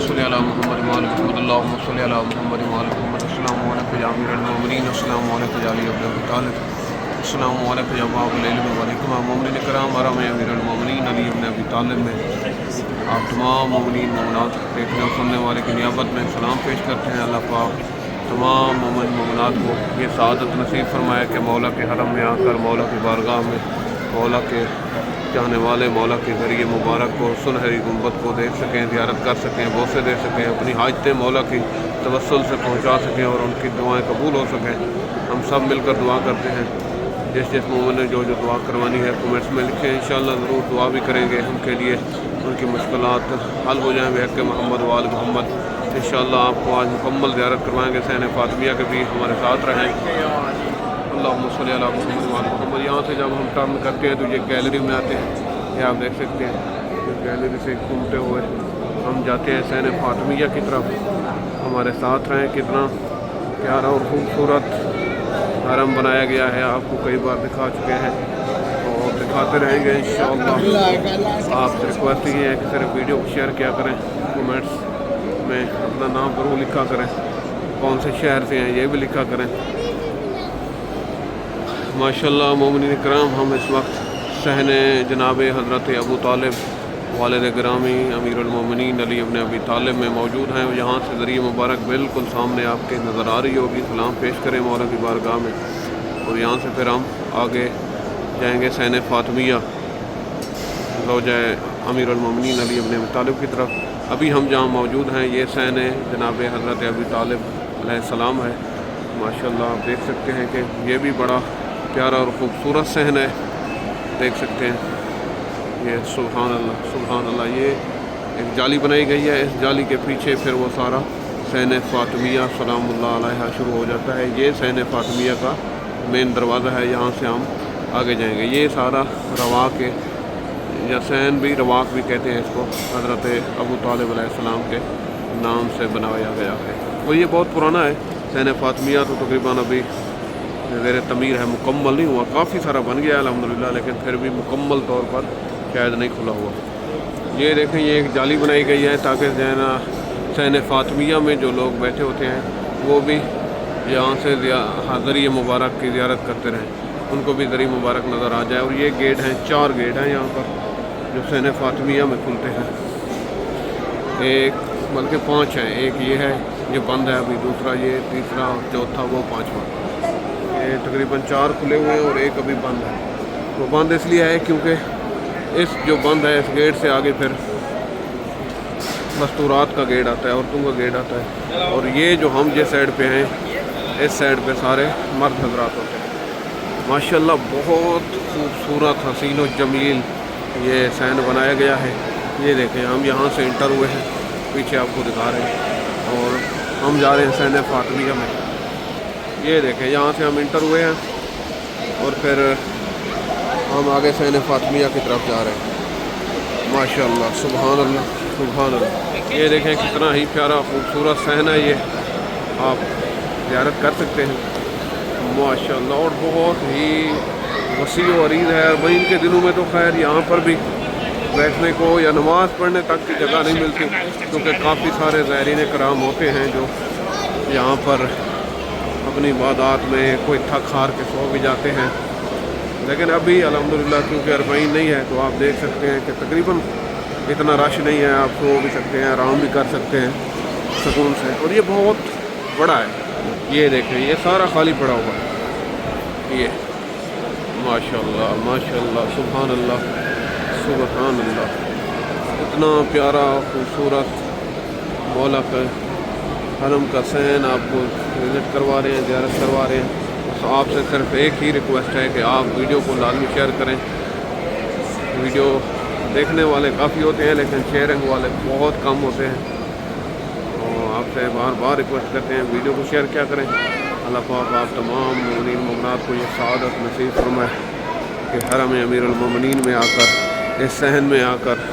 صلی علی محمد وعلی محمد اللہم صلی علی محمد وعلی محمد السلام علیکم یا امیر المومنین، السلام علیکم یا علی ابن ابی طالب، السلام علیکم یا باب العلم وعلیکم مومنین کرام۔ حرم امیر المومنین علی ابن ابی طالب میں آپ تمام مومنین مومنات دیکھنے اور سننے والے کی نیابت میں سلام پیش کرتے ہیں۔ اللہ پاک تمام مومن مومنات کو یہ سعادت نصیب فرمائے کہ مولا کے حرم میں آ کر مولا کی بارگاہ میں مولا کے چاہنے والے مولا کے ذریعے مبارک کو سنہری گنبد کو دیکھ سکیں، زیارت کر سکیں، بوسے دے سکیں، اپنی حاجتیں مولا کی توسل سے پہنچا سکیں اور ان کی دعائیں قبول ہو سکیں۔ ہم سب مل کر دعا کرتے ہیں۔ جس مومن نے جو دعا کروانی ہے کمنٹس میں لکھیں، انشاءاللہ ضرور دعا بھی کریں گے ان کے لیے، ان کی مشکلات حل ہو جائیں بحق محمد وآل محمد۔ انشاءاللہ آپ کو آج مکمل زیارت کروائیں گے حسین فاطمیہ کے بھی، ہمارے ساتھ رہیں۔ اللہم صلی علی محمد وعلی محمد۔ یہاں سے جب ہم ٹرن کرتے ہیں تو یہ گیلری میں آتے ہیں، یہ آپ دیکھ سکتے ہیں، گیلری سے گھومتے ہوئے ہم جاتے ہیں حسین فاطمیہ کی طرف۔ ہمارے ساتھ رہیں، کتنا پیارا اور خوبصورت حرم بنایا گیا ہے، آپ کو کئی بار دکھا چکے ہیں اور دکھاتے رہیں گے انشاءاللہ۔ آپ سے ریکویسٹ یہ ہے کہ صرف ویڈیو کو شیئر کیا کریں، کومنٹس میں اپنا نام ضرور لکھا کریں، کون سے شہر سے ہیں یہ بھی لکھا کریں۔ ماشاءاللہ مومنین کرام، ہم اس وقت صحن جناب حضرت ابو طالب والد گرامی امیر المومنین علی ابن ابی طالب میں موجود ہیں۔ یہاں سے ذریعہ مبارک بالکل سامنے آپ کے نظر آ رہی ہوگی۔ سلام پیش کریں مولا کی بارگاہ میں، اور یہاں سے پھر ہم آگے جائیں گے صحن فاطمیہ زوجہ امیر المومنین علی ابن ابی طالب کی طرف۔ ابھی ہم جہاں موجود ہیں یہ صحن جناب حضرت ابی طالب علیہ السلام ہے۔ ماشاءاللہ آپ دیکھ سکتے ہیں کہ یہ بھی بڑا پیارا اور خوبصورت صحن ہے، دیکھ سکتے ہیں یہ۔ سبحان اللہ سبحان اللہ، یہ ایک جالی بنائی گئی ہے، اس جالی کے پیچھے پھر وہ سارا صحن فاطمیہ سلام اللہ علیہ شروع ہو جاتا ہے۔ یہ صحن فاطمیہ کا مین دروازہ ہے، یہاں سے ہم آگے جائیں گے۔ یہ سارا رواق یا صحن بھی رواق بھی کہتے ہیں اس کو، حضرت ابو طالب علیہ السلام کے نام سے بنایا گیا ہے، اور یہ بہت پرانا ہے۔ صحن فاطمیہ تو تقریباً ابھی زیر تعمیر ہے، مکمل نہیں ہوا، کافی سارا بن گیا ہے الحمدللہ، لیکن پھر بھی مکمل طور پر شاید نہیں کھلا ہوا۔ یہ دیکھیں، یہ ایک جالی بنائی گئی ہے تاکہ صحن فاطمیہ میں جو لوگ بیٹھے ہوتے ہیں وہ بھی یہاں سے ذریعہ مبارک کی زیارت کرتے رہیں، ان کو بھی ذریعہ مبارک نظر آ جائے۔ اور یہ گیٹ ہیں، 4 گیٹ ہیں یہاں پر جو صحن فاطمیہ میں کھلتے ہیں، ایک بلکہ 5 ہیں، ایک یہ ہے یہ بند ہے ابھی، دوسرا یہ، تیسرا اور چوتھا وہ 5واں۔ یہ تقریباً 4 کھلے ہوئے ہیں اور ایک ابھی بند ہے۔ وہ بند اس لیے ہے کیونکہ اس جو بند ہے اس گیٹ سے آگے پھر مستورات کا گیٹ آتا ہے، عورتوں کا گیٹ آتا ہے، اور یہ جو ہم جس سائڈ پہ ہیں اس سائڈ پہ سارے مرد حضرات ہوتے ہیں۔ ماشاءاللہ بہت خوبصورت حسین و جمیل یہ صحن بنایا گیا ہے۔ یہ دیکھیں، ہم یہاں سے انٹر ہوئے ہیں، پیچھے آپ کو دکھا رہے ہیں، اور ہم جا رہے ہیں صحن فاطمیہ میں۔ یہ دیکھیں، یہاں سے ہم انٹر ہوئے ہیں اور پھر ہم آگے صحن فاطمیہ کی طرف جا رہے ہیں۔ ماشاءاللہ سبحان اللہ سبحان اللہ، یہ دیکھیں کتنا ہی پیارا خوبصورت صحن ہے، یہ آپ زیارت کر سکتے ہیں ماشاءاللہ، اور بہت ہی وسیع و عریض ہے۔ مئی کے دنوں میں تو خیر یہاں پر بھی بیٹھنے کو یا نماز پڑھنے تک کی جگہ نہیں ملتی، کیونکہ کافی سارے زائرین کرام ہوتے ہیں جو یہاں پر اپنی عبادات میں کوئی تھک ہار کے سو بھی جاتے ہیں۔ لیکن ابھی الحمدللہ کیونکہ 40 نہیں ہے تو آپ دیکھ سکتے ہیں کہ تقریباً اتنا رش نہیں ہے، آپ سو بھی سکتے ہیں، آرام بھی کر سکتے ہیں سکون سے۔ اور یہ بہت بڑا ہے، یہ دیکھیں یہ سارا خالی پڑا ہوا ہے، یہ ماشاءاللہ ماشاءاللہ سبحان اللہ سبحان اللہ، اتنا پیارا خوبصورت مولا کا حرم کا صحن آپ کو وزٹ کروا رہے ہیں، زیارت کروا رہے ہیں۔ تو آپ سے صرف ایک ہی ریکویسٹ ہے کہ آپ ویڈیو کو لازمی شیئر کریں۔ ویڈیو دیکھنے والے کافی ہوتے ہیں لیکن شیئرنگ والے بہت کم ہوتے ہیں، تو آپ سے بار بار ریکویسٹ کرتے ہیں ویڈیو کو شیئر کیا کریں۔ اللہ پاک آپ تمام مومنین مومنات کو یہ سعادت نصیب فرمائے کہ حرم امیر المومنین میں آ کر، اس صحن میں آ کر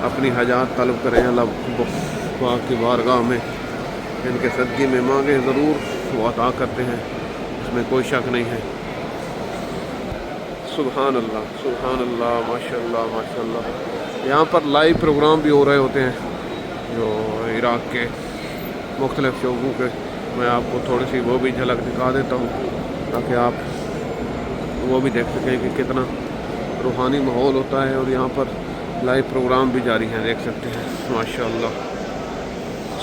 اپنی حاجات طلب کریں۔ اللہ پاک کی بارگاہ میں ان کے صدقے میں مانگیں، ضرور وہ عطا کرتے ہیں، اس میں کوئی شک نہیں ہے۔ سبحان اللہ ماشاءاللہ ماشاءاللہ۔ یہاں پر لائیو پروگرام بھی ہو رہے ہوتے ہیں، جو عراق کے مختلف شعبوں کے، میں آپ کو تھوڑی سی وہ بھی جھلک دکھا دیتا ہوں تاکہ آپ وہ بھی دیکھ سکیں کہ کتنا روحانی ماحول ہوتا ہے. اور یہاں پر لائیو پروگرام بھی جاری ہیں، دیکھ سکتے ہیں. ماشاء اللہ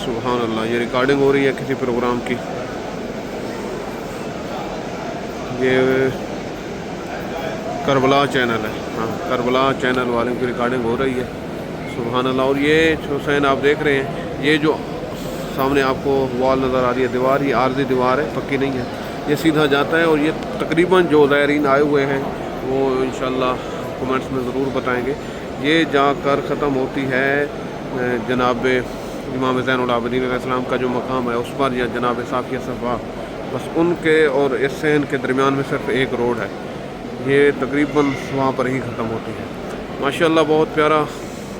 سبحان اللہ. یہ ریکارڈنگ ہو رہی ہے کسی پروگرام کی. یہ کربلا چینل ہے، ہاں کربلا چینل والوں کی ریکارڈنگ ہو رہی ہے. سبحان اللہ. اور یہ حسین آپ دیکھ رہے ہیں، یہ جو سامنے آپ کو وال نظر آ رہی ہے، دیوار، یہ عارضی دیوار ہے، پکی نہیں ہے. یہ سیدھا جاتا ہے. اور یہ تقریباً جو زائرین آئے ہوئے ہیں وہ انشاءاللہ کمنٹس میں ضرور بتائیں گے. یہ جا کر ختم ہوتی ہے جناب امام زین العابدین علیہ السلام کا جو مقام ہے اس پر، یا جناب صافیہ صفا، بس ان کے اور اس سین کے درمیان میں صرف ایک روڈ ہے. یہ تقریباً وہاں پر ہی ختم ہوتی ہے. ماشاءاللہ بہت پیارا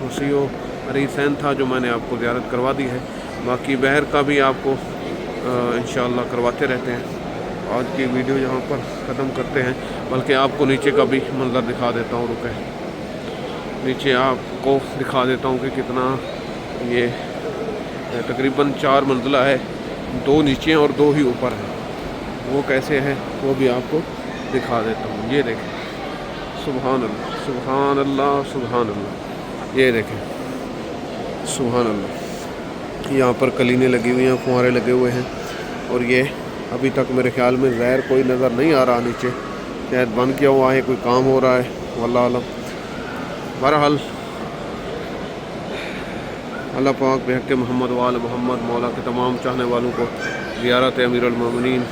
وسیع و عریض سین تھا جو میں نے آپ کو زیارت کروا دی ہے. باقی بحر کا بھی آپ کو انشاءاللہ کرواتے رہتے ہیں. آج کی ویڈیو یہاں پر ختم کرتے ہیں، بلکہ آپ کو نیچے کا بھی منظر دکھا دیتا ہوں. رکے نیچے آپ کو دکھا دیتا ہوں کہ کتنا یہ تقریباً 4 منزلہ ہے، 2 نیچے اور 2 ہی اوپر ہیں. وہ کیسے ہے وہ بھی آپ کو دکھا دیتا ہوں. یہ دیکھیں سبحان اللہ سبحان اللہ سبحان اللہ. یہ دیکھیں سبحان اللہ. یہاں پر کلینیں لگی ہوئی ہیں، فوارے لگے ہوئے ہیں. اور یہ ابھی تک میرے خیال میں زہر کوئی نظر نہیں آ رہا نیچے، شاید بند کیا ہوا ہے، کوئی کام ہو رہا ہے، واللہ عالم. بہرحال اللہ پاک بحق محمد وآل محمد مولا کے تمام چاہنے والوں کو زیارت امیر المومنین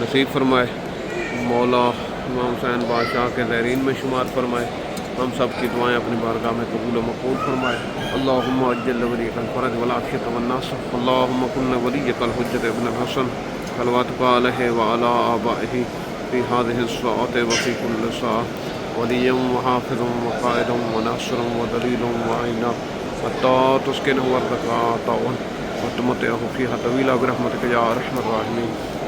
نصیب فرمائے. مولا امام حسین بادشاہ کے زائرین میں شمار فرمائے. ہم سب کی دعائیں اپنی بارگاہ میں قبول و مقبول فرمائے. اللہم اجل ولیک الفرج والعافیۃ والنصر. اللہم کن ولیک الحجۃ ابن الحسن صلواتک علیہ وعلی آبائہ فی ہذہ الساعۃ وفی کل ساعۃ ولیا وحافظا وقائدا وناصرا ودلیلا وعینا حتی تسکنہ ارضک عطاء وتمتعہ فیہا طویلا برحمتک یا ارحم الراحمین.